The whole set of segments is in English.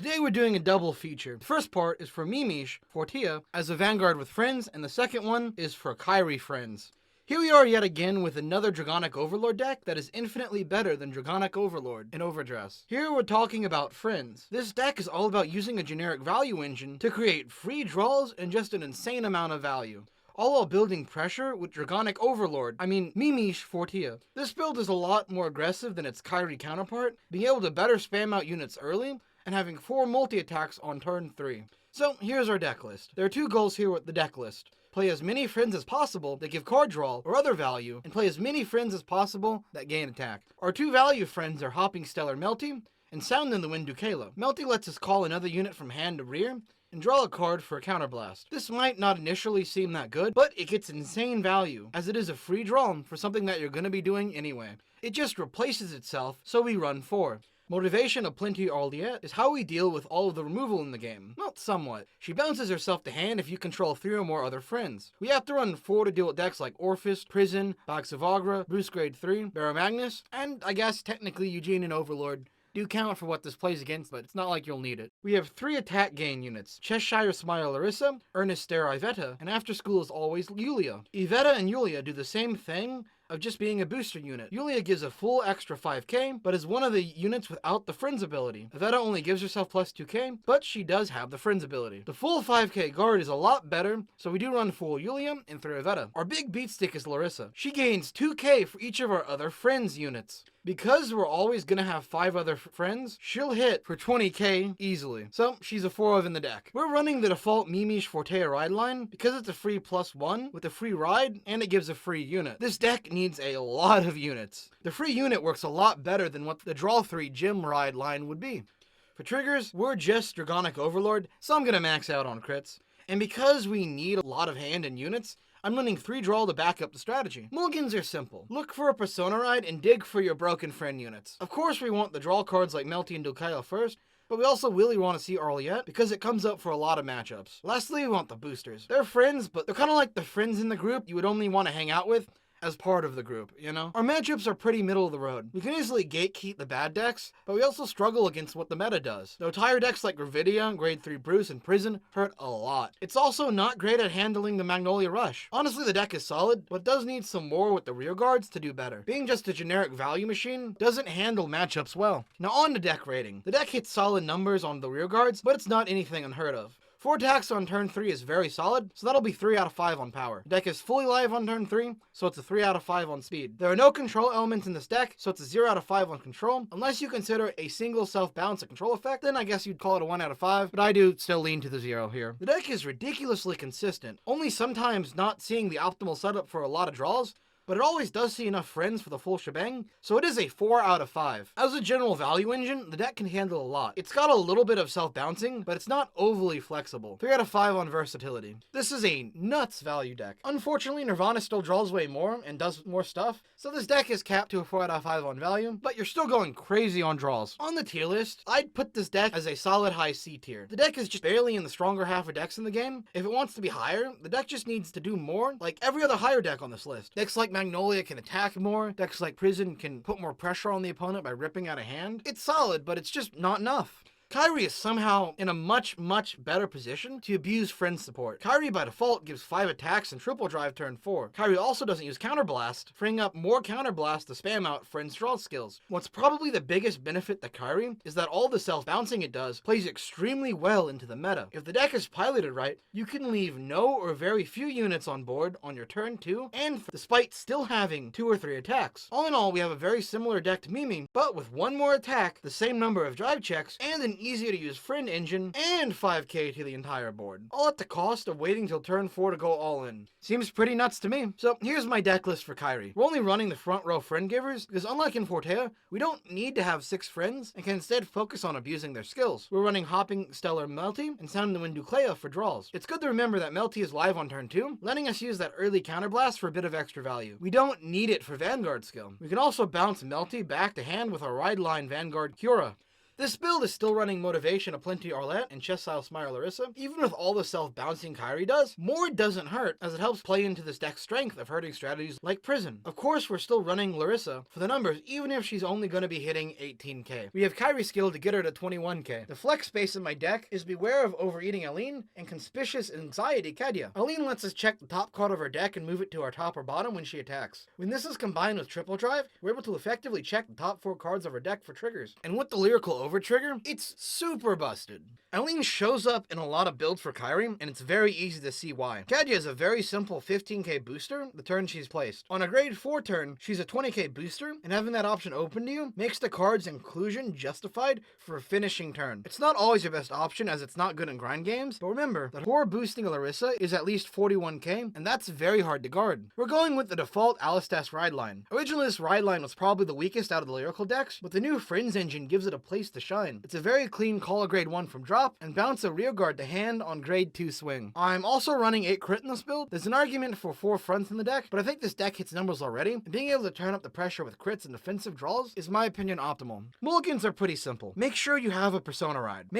Today we're doing a double feature. The first part is for MiMish Fortia as a Vanguard with friends, and the second one is for Kairi friends. Here we are yet again with another Dragonic Overlord deck that is infinitely better than Dragonic Overlord in Overdress. Here we're talking about friends. This deck is all about using a generic value engine to create free draws and just an insane amount of value, all while building pressure with Dragonic Overlord, MiMish Fortia. This build is a lot more aggressive than its Kairi counterpart, being able to better spam out units early, and having 4 multi-attacks on turn 3. So here's our deck list. There are 2 goals here with the deck list. Play as many friends as possible that give card draw or other value, and play as many friends as possible that gain attack. Our 2 value friends are Hopping Stellar Melty and Sound in the Wind Ducalo. Melty lets us call another unit from hand to rear and draw a card for a counterblast. This might not initially seem that good, but it gets insane value, as it is a free draw for something that you're going to be doing anyway. It just replaces itself, so we run 4. Motivation of Plenty Orliet is how we deal with all of the removal in the game. Not somewhat. She bounces herself to hand if you control 3 or more other friends. We have to run 4 to deal with decks like Orphist, Prison, Box of Agra, Bruce Grade 3, Baramagnus, and I guess technically Eugene and Overlord do count for what this plays against, but it's not like you'll need it. We have 3 attack gain units: Cheshire Smile Larissa, Ernest Stare Iveta, and After School is Always Yulia. Iveta and Yulia do the same thing of just being a booster unit. Yulia gives a full extra 5k, but is one of the units without the Friends ability. Iveta only gives herself plus 2k, but she does have the Friends ability. The full 5k guard is a lot better, so we do run full Yulia and 3 Iveta. Our big beat stick is Larissa. She gains 2k for each of our other Friends units. Because we're always gonna have 5 other friends, she'll hit for 20k easily. So she's a 4 of in the deck. We're running the default MiMish Fortia ride line because it's a free +1 with a free ride and it gives a free unit. This deck needs a lot of units. The free unit works a lot better than what the draw 3 gym ride line would be. For triggers, we're just Dragonic Overlord, so I'm gonna max out on crits. And because we need a lot of hand and units, I'm running 3 draw to back up the strategy. Mulligans are simple. Look for a Persona ride and dig for your broken friend units. Of course we want the draw cards like Melty and Ducayo first, but we also really want to see Arliette because it comes up for a lot of matchups. Lastly, we want the boosters. They're friends, but they're kind of like the friends in the group you would only want to hang out with as part of the group, you know? Our matchups are pretty middle of the road. We can easily gatekeep the bad decks, but we also struggle against what the meta does. Though tire decks like Gravidia, Grade 3 Bruce, and Prison hurt a lot. It's also not great at handling the Magnolia Rush. Honestly, the deck is solid, but does need some more with the rear guards to do better. Being just a generic value machine doesn't handle matchups well. Now on to deck rating. The deck hits solid numbers on the rear guards, but it's not anything unheard of. 4 attacks on turn 3 is very solid, so that'll be 3 out of 5 on power. The deck is fully live on turn 3, so it's a 3 out of 5 on speed. There are no control elements in this deck, so it's a 0 out of 5 on control. Unless you consider a single self-bounce a control effect, then I guess you'd call it a 1 out of 5, but I do still lean to the 0 here. The deck is ridiculously consistent, only sometimes not seeing the optimal setup for a lot of draws, but it always does see enough friends for the full shebang, so it is a 4 out of 5. As a general value engine, the deck can handle a lot. It's got a little bit of self-bouncing, but it's not overly flexible. 3 out of 5 on versatility. This is a nuts value deck. Unfortunately, Nirvana still draws way more and does more stuff, so this deck is capped to a 4 out of 5 on value, but you're still going crazy on draws. On the tier list, I'd put this deck as a solid high C tier. The deck is just barely in the stronger half of decks in the game. If it wants to be higher, the deck just needs to do more, like every other higher deck on this list. Decks like Magnolia can attack more. Decks like Prison can put more pressure on the opponent by ripping out a hand. It's solid, but it's just not enough. Kairi is somehow in a much better position to abuse friend support. Kairi by default gives 5 attacks and triple drive turn 4. Kairi also doesn't use counterblast, freeing up more counterblast to spam out friend's draw skills. What's probably the biggest benefit to Kairi is that all the self-bouncing it does plays extremely well into the meta. If the deck is piloted right, you can leave no or very few units on board on your turn 2, and despite still having 2 or 3 attacks. All in all, we have a very similar deck to Mimi, but with 1 more attack, the same number of drive checks, and an easier to use friend engine, and 5k to the entire board. All at the cost of waiting till turn 4 to go all in. Seems pretty nuts to me. So here's my deck list for Kairi. We're only running the front row friend givers, because unlike in Fortea, we don't need to have 6 friends, and can instead focus on abusing their skills. We're running Hopping Stellar Melty, and Sound in the Wind Duclea for draws. It's good to remember that Melty is live on turn 2, letting us use that early counterblast for a bit of extra value. We don't need it for Vanguard skill. We can also bounce Melty back to hand with our ride line Vanguard Cura. This build is still running Motivation Aplenty Arlette and Chest-Style Smile Larissa. Even with all the self-bouncing Kairi does, more doesn't hurt, as it helps play into this deck's strength of hurting strategies like Prison. Of course, we're still running Larissa for the numbers, even if she's only going to be hitting 18k. We have Kairi skill to get her to 21k. The flex space in my deck is Beware of Overeating Aline and Conspicuous Anxiety Kadia. Aline lets us check the top card of our deck and move it to our top or bottom when she attacks. When this is combined with Triple Drive, we're able to effectively check the top 4 cards of our deck for triggers. And with the Lyrical Over trigger, it's super busted. Aline shows up in a lot of builds for Kairi, and it's very easy to see why. Kadia is a very simple 15k booster the turn she's placed. On a grade 4 turn, she's a 20k booster, and having that option open to you makes the card's inclusion justified for a finishing turn. It's not always your best option as it's not good in grind games, but remember that core boosting Larissa is at least 41k, and that's very hard to guard. We're going with the default Astesice ride line. Originally, this ride line was probably the weakest out of the lyrical decks, but the new Friends engine gives it a place to shine. It's a very clean call a grade 1 from drop, and bounce a rear guard to hand on grade 2 swing. I'm also running 8 crit in this build. There's an argument for 4 fronts in the deck, but I think this deck hits numbers already, and being able to turn up the pressure with crits and defensive draws is, my opinion, optimal. Mulligans are pretty simple. Make sure you have a Persona ride.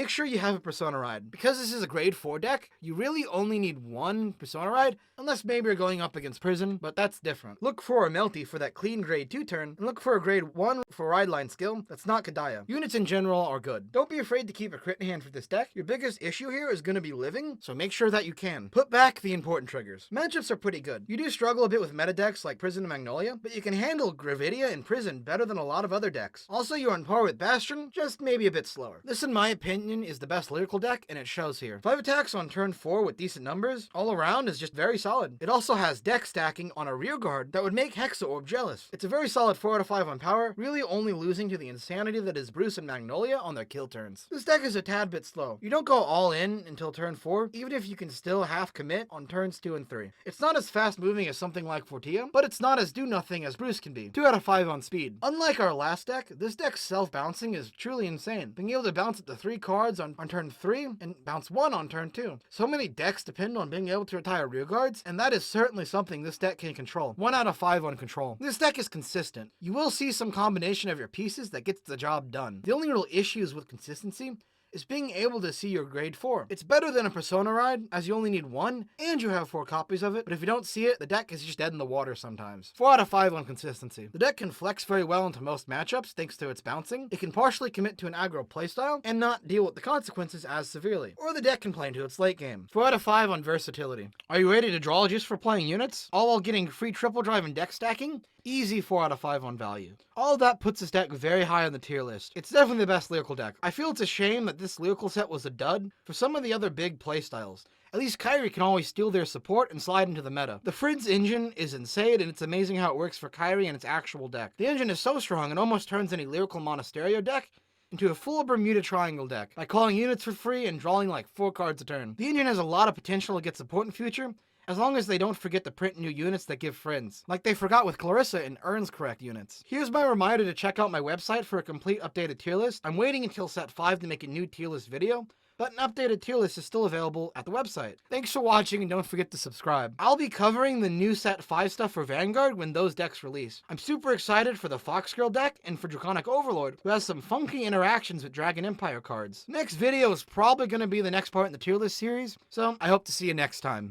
Because this is a grade 4 deck, you really only need 1 Persona ride, unless maybe you're going up against Prison, but that's different. Look for a Melty for that clean grade 2 turn, and look for a grade 1 for ride line skill that's not Kadaya. Units in general are good. Don't be afraid to keep a crit in hand for this deck. Your biggest issue here is going to be living, so make sure that you can. Put back the important triggers. Matchups are pretty good. You do struggle a bit with meta decks like Prison and Magnolia, but you can handle Gravidia and Prison better than a lot of other decks. Also, you're on par with Bastion, just maybe a bit slower. This, in my opinion, is the best lyrical deck, and it shows here. 5 attacks on turn 4 with decent numbers, all around is just very solid. It also has deck stacking on a rear guard that would make Hexa Orb jealous. It's a very solid 4 out of 5 on power, really only losing to the insanity that is Bruce and Magnolia on their kill turns. This deck is a tad bit slow. You don't go all in until turn 4, even if you can still half commit on turns 2 and 3. It's not as fast moving as something like Fortia, but it's not as do-nothing as Bruce can be. 2 out of 5 on speed. Unlike our last deck, this deck's self-bouncing is truly insane. Being able to bounce up to 3 cards on turn 3 and bounce 1 on turn 2. So many decks depend on being able to retire rear guards, and that is certainly something this deck can control. 1 out of 5 on control. This deck is consistent. You will see some combination of your pieces that gets the job done. The only real issues with consistency is being able to see your grade 4. It's better than a Persona ride, as you only need 1, and you have 4 copies of it, but if you don't see it, the deck is just dead in the water sometimes. 4 out of 5 on consistency. The deck can flex very well into most matchups thanks to its bouncing. It can partially commit to an aggro playstyle, and not deal with the consequences as severely. Or the deck can play into its late game. 4 out of 5 on versatility. Are you ready to draw just for playing units? All while getting free triple drive and deck stacking? Easy 4 out of 5 on value. All of that puts this deck very high on the tier list. It's definitely the best lyrical deck. I feel it's a shame that this lyrical set was a dud for some of the other big playstyles. At least Kairi can always steal their support and slide into the meta. The Friends engine is insane, and it's amazing how it works for Kairi and its actual deck. The engine is so strong it almost turns any lyrical Monasterio deck into a full Bermuda Triangle deck by calling units for free and drawing like 4 cards a turn. The engine has a lot of potential to get support in future, as long as they don't forget to print new units that give friends, like they forgot with Clarissa and earns correct units. Here's my reminder to check out my website for a complete updated tier list. I'm waiting until set 5 to make a new tier list video, but an updated tier list is still available at the website. Thanks for watching, and don't forget to subscribe. I'll be covering the new set 5 stuff for Vanguard when those decks release. I'm super excited for the Foxgirl deck and for Draconic Overlord, who has some funky interactions with Dragon Empire cards. Next video is probably going to be the next part in the tier list series, so I hope to see you next time.